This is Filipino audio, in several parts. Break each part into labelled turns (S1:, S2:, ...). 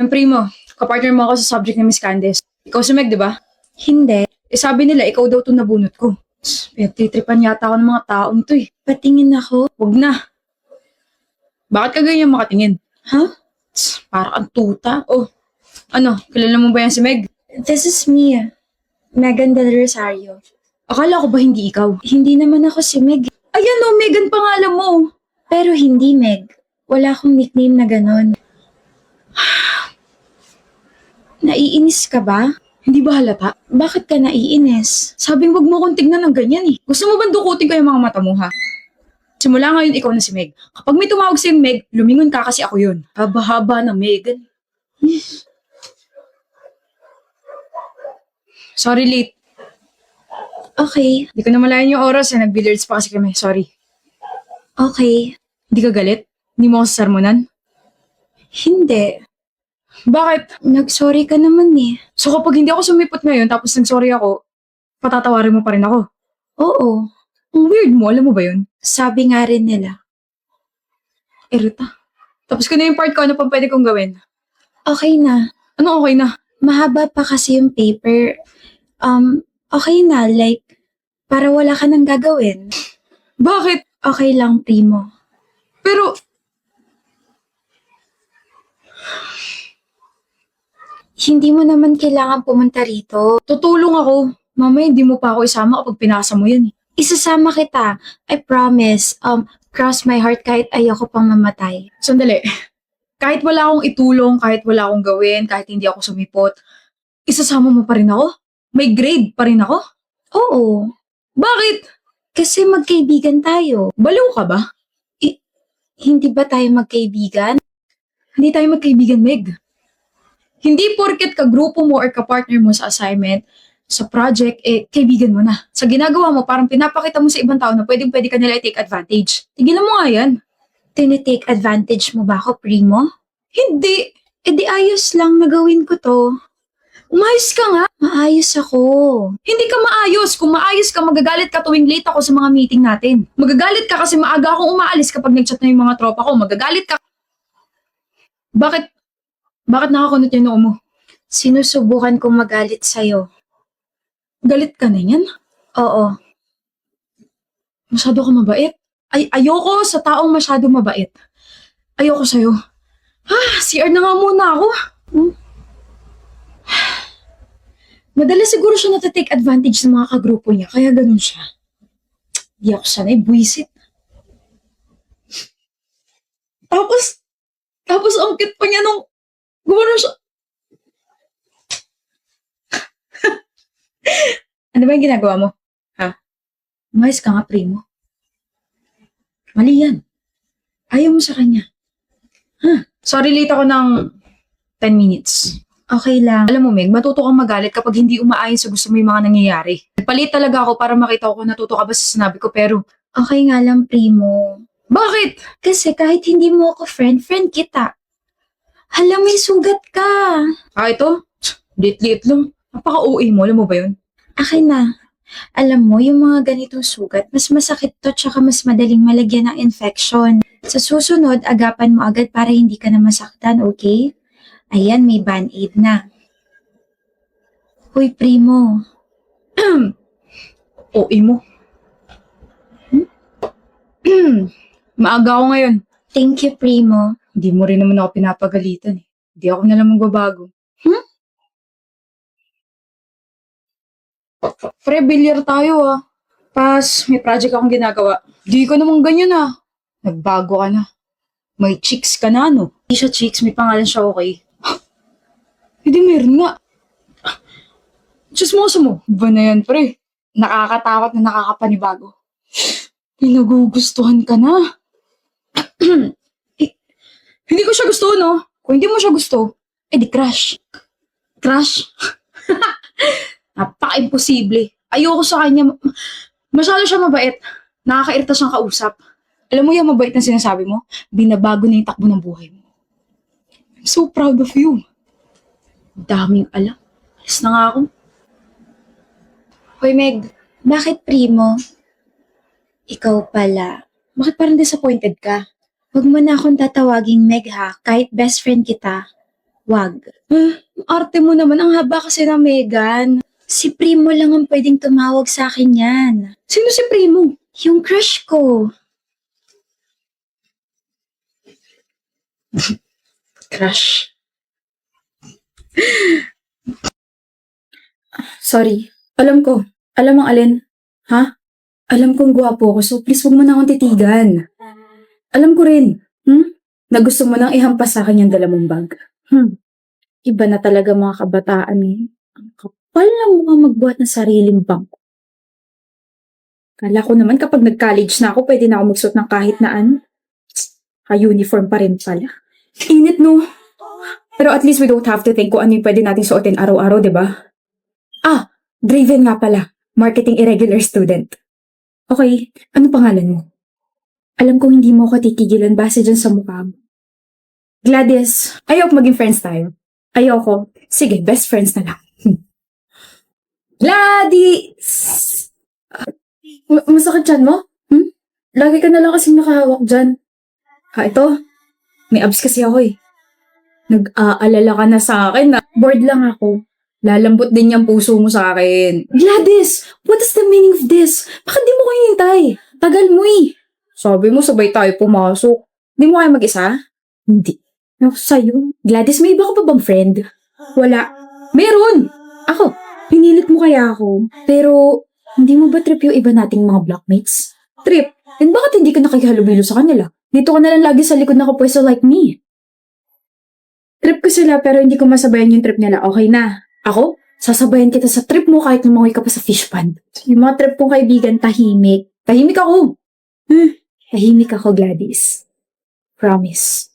S1: Ang primo, kapartner mo ako sa subject ni Miss Candice. Ikaw si Meg, di ba?
S2: Hindi.
S1: Sabi nila, ikaw daw itong nabunot ko. Pinagtitripan yata ako ng mga taong to eh.
S2: Patingin ako.
S1: Huwag na. Bakit ka ganyan makatingin?
S2: Huh?
S1: Para kang tuta. Oh, ano, kilala mo ba yan si Meg?
S2: This is me. Megan Del Rosario.
S1: Akala ko ba hindi ikaw?
S2: Hindi naman ako si Meg.
S1: Ayan oh, Megan pangalan mo.
S2: Pero hindi Meg. Wala akong nickname na ganon. Naiinis ka ba?
S1: Hindi ba halata?
S2: Bakit ka naiinis?
S1: Sabing wag mo kong tignan ng ganyan eh. Gusto mo ba dukutin ko yung mga mata mo ha? Simula ngayon ikaw na si Meg. Kapag may tumawag sa'yo Meg, lumingon ka kasi ako yun. Haba-haba na Megan. Sorry late.
S2: Okay.
S1: Hindi ko na malayan yung oras eh. Nag-billiards pa kasi kami. Sorry.
S2: Okay.
S1: Hindi ka galit? Hindi mo ako sasarmonan?
S2: Hindi.
S1: Bakit?
S2: Nag-sorry ka naman eh.
S1: So kapag hindi ako sumipot ngayon tapos nag-sorry ako, patatawarin mo pa rin ako?
S2: Oo.
S1: Ang weird mo, alam mo ba yun?
S2: Sabi nga rin nila.
S1: Erita. Tapos ko na yung part ko, ano pang pwede kong gawin?
S2: Okay na.
S1: Ano okay na?
S2: Mahaba pa kasi yung paper. Okay na. Like, para wala ka nang gagawin.
S1: Bakit?
S2: Okay lang, primo.
S1: Pero,
S2: Hindi mo naman kailangan pumunta rito.
S1: tutulong ako. Mamaya hindi mo pa ako isama kapag pinasa mo yan eh.
S2: Isasama kita. I promise. Cross my heart kahit ayoko pang mamatay.
S1: Sandali. Kahit wala akong itulong, kahit wala akong gawin, kahit hindi ako sumipot, isasama mo pa rin ako? May grade pa rin ako?
S2: Oo.
S1: Bakit?
S2: Kasi magkaibigan tayo.
S1: Baliw ka ba?
S2: Hindi ba tayo magkaibigan?
S1: Hindi tayo magkaibigan, Meg. Hindi porket kagrupo mo or kapartner mo sa assignment, sa project, kaibigan mo na. Sa ginagawa mo, parang pinapakita mo sa ibang tao na pwedeng-pwede ka nila i-take advantage. Tigilan mo nga yan.
S2: Tinitake advantage mo ba ako, primo?
S1: Hindi.
S2: Di ayos lang na gawin ko to.
S1: Umayos ka nga.
S2: Maayos ako.
S1: Hindi ka maayos. Kung maayos ka, magagalit ka tuwing late ako sa mga meeting natin. Magagalit ka kasi maaga akong umaalis kapag nag-chat na yung mga tropa ko. Magagalit ka. Bakit? Bakit nakakunot yung noo mo?
S2: Sinusubukan kong magalit sa'yo.
S1: Galit ka na yan?
S2: Oo.
S1: Masyado ka mabait. Ayoko sa taong masyado mabait. Ayoko sa'yo. CR na nga muna ako. Madalas siguro siya natatake advantage ng mga kagrupo niya, kaya ganun siya. Di ako sanay, buwisit. Tapos ang cute pa niya nung gumano siya. Ano ba yung ginagawa mo? Ha? Umayos ka nga, primo. Mali yan. Ayaw mo sa kanya. Sorry, late ako ng 10 minutes.
S2: Okay lang.
S1: Alam mo, Meg, matuto kang magalit kapag hindi umaayon sa gusto mo yung mga nangyayari. Nagpalit talaga ako para makita ko kung natuto ka ba sa sinabi ko, pero
S2: Okay nga lang, primo.
S1: bakit?
S2: Kasi kahit hindi mo ako friend kita. Hala, may sugat ka.
S1: Ito? Lit-lit lang. Napaka-OA mo, alam mo ba yun?
S2: Akin na. Alam mo, yung mga ganitong sugat, mas masakit to tsaka mas madaling malagyan ng infection. Sa susunod, agapan mo agad para hindi ka na masaktan, okay? Ayan, may band-aid na. Hoy, primo.
S1: OA mo. Maaga ako ngayon.
S2: Thank you, primo.
S1: Hindi mo rin naman ako pinapagalitan eh. Hindi ako na lang magbabago. Pre, bilyar tayo ah. Pas, may project akong ginagawa. Di ka naman ganyan ah. Nagbago ka na. May chicks ka na, no? Hindi siya chicks, may pangalan siya, okay? Hindi meron nga. Chismoso mo. Ba na yan, pre? Nakakatakot na nakakapanibago. Pinagugustuhan ka na. Hindi ko siya gusto, no? Kung hindi mo siya gusto, di crush. Crush? Napaka-imposible. Ayoko sa kanya. Masyado siya mabait. Nakakairita siyang kausap. Alam mo yung mabait na sinasabi mo? Binabago na yung takbo ng buhay mo. I'm so proud of you. Daming alam. Alis na nga ako.
S2: Hoy, Meg. Bakit, primo? Ikaw pala.
S1: Bakit parang disappointed ka?
S2: Huwag mo na akong tatawaging Meg ha, kahit best friend kita. Wag.
S1: Arte mo naman, ang haba kasi na Megan.
S2: Si Primo lang ang pwedeng tumawag sa akin yan.
S1: Sino si Primo?
S2: Yung crush ko.
S1: Crush. Sorry. Alam ko. Alam mo alin? Ha? Alam kong gwapo ko, so please huwag mo na akong titigan. Alam ko rin, na gusto mo nang ihampas sa akin yung dala mong bag. Iba na talaga mga kabataan eh. Ang kapal na mukha magbuhat ng sariling bangko. Kala ko naman kapag nag-college na ako, pwede na ako magsuot ng kahit na ano. Ka-uniform pa rin pala. Init no? Pero at least we don't have to think kung ano yung pwede natin suotin araw-araw, di ba? Ah, Draven nga pala. Marketing irregular student. Okay, ano pangalan mo? Alam kong hindi mo ako titigilan base dyan sa mukha mo. Gladys, ayoko maging friends tayo. Ayoko. Sige, best friends na lang. Gladys! Masakit dyan mo? Lagi ka na lang kasing nakahawak dyan. Ito. May abs kasi ako eh. Nag-aalala ka na sa akin na bored lang ako. Lalambot din yung puso mo sa akin. Gladys! What is the meaning of this? Bakit di mo ko hintay? Tagal mo eh. Sabi mo sabay tayo pumasok. Di mo kayo mag-isa? Hindi. Ako sa'yo. Gladys, may iba ka pa bang friend? Wala. Meron! Ako. Pinilit mo kaya ako. Pero, hindi mo ba trip yung iba nating mga blockmates? Trip? Then bakit hindi ka nakikihalubilo sa kanila? Dito ka na lang lagi sa likod nakapwesto like me. Trip ko sila pero hindi ko masabayan yung trip nila. Okay na. Ako? Sasabayan kita sa trip mo kahit lumangoy ka pa sa fish pond. Yung mga trip kong kaibigan, tahimik. Tahimik ako. Tahimik ako, Gladys. Promise.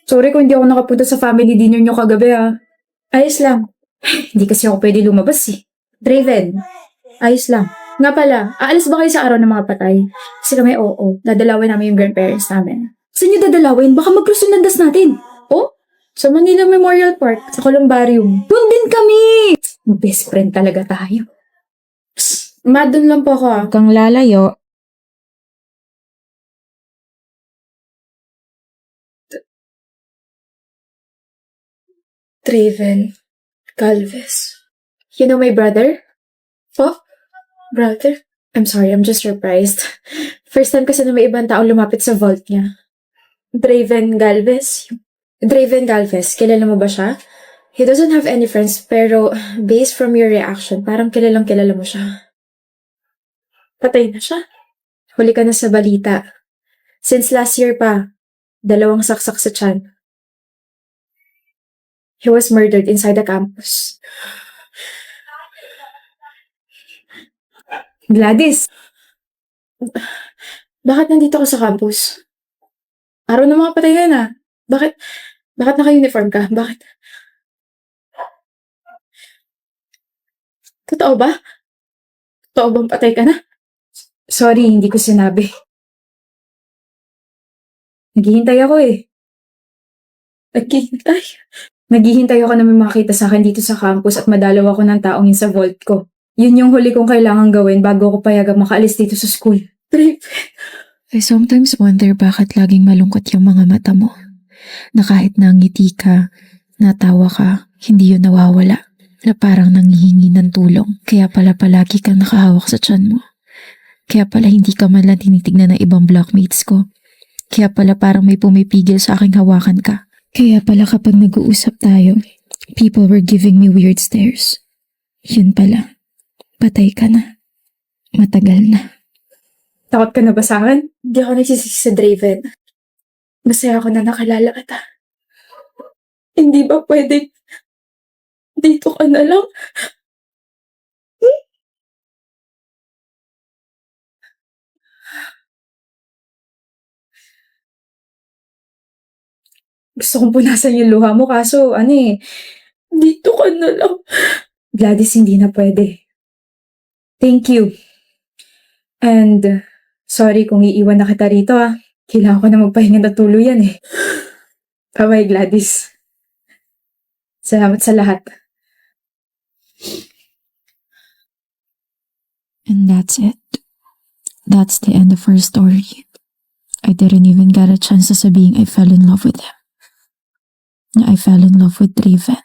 S1: Sorry kung hindi ako nakapunta sa family dinner nyo kagabi Ayos lang. Hindi kasi ako pwede lumabas eh. Draven. Ayos lang. Nga pala, aalis ba kayo sa araw ng mga patay? Kasi kami oo. Dadalawin namin yung grandparents namin. Saan nyo dadalawin? Baka magkrusunandas natin. Oh? Sa Manila Memorial Park, sa Columbarium. Doon din kami! Best friend talaga tayo. Psst, doon lang po ako
S2: Huwag kang lalayo.
S1: Draven Galvez. You know my brother? Oh? Brother? I'm sorry, I'm just surprised. First time kasi na may ibang tao lumapit sa vault niya. Draven Galvez? Draven Galvez, kilala mo ba siya? He doesn't have any friends, pero based from your reaction, parang kilalang kilala mo siya. Patay na siya. Huli ka na sa balita. Since last year pa, 2 saksak sa tiyan. He was murdered inside the campus. Gladys! Bakit nandito ka sa campus? Araw ng mga patay na. Bakit naka-uniform ka? Bakit? Totoo ba? Totoo bang patay ka na? Sorry, hindi ko sinabi. Naghihintay ako eh. Naghihintay? Naghihintay ako na may makita sa akin dito sa campus at madalaw ako ng taong yun sa vault ko. Yun yung huli kong kailangan gawin bago ako payagang makaalis dito sa school. Trip.
S3: I sometimes wonder bakit laging malungkot yung mga mata mo. Na kahit nangiti ka, natawa ka, hindi yun nawawala. Na parang nanghihingi ng tulong. Kaya pala palagi kang nakahawak sa tiyan mo. Kaya pala hindi ka man lang tinitignan ng ibang blockmates ko. Kaya pala parang may pumipigil sa aking hawakan ka. Kaya pala kapag nag-uusap tayo, people were giving me weird stares. Yun pala, patay ka na. Matagal na.
S1: Takot ka na ba sa akin? Hindi ako nagsisisi sa Draven. Masaya ako na nakalala kita. Hindi ba pwede dito ka na lang? Gusto kong punasan yung luha mo kaso dito ka na lang. Gladys, hindi na pwede. Thank you. And sorry kung iiwan na kita rito Kailangan ko na magpahinga na tuluyan eh. Bye-bye, Gladys. Salamat sa lahat.
S3: And that's it. That's the end of her story. I didn't even get a chance to sabihin I fell in love with him. na I fell in love with Raven.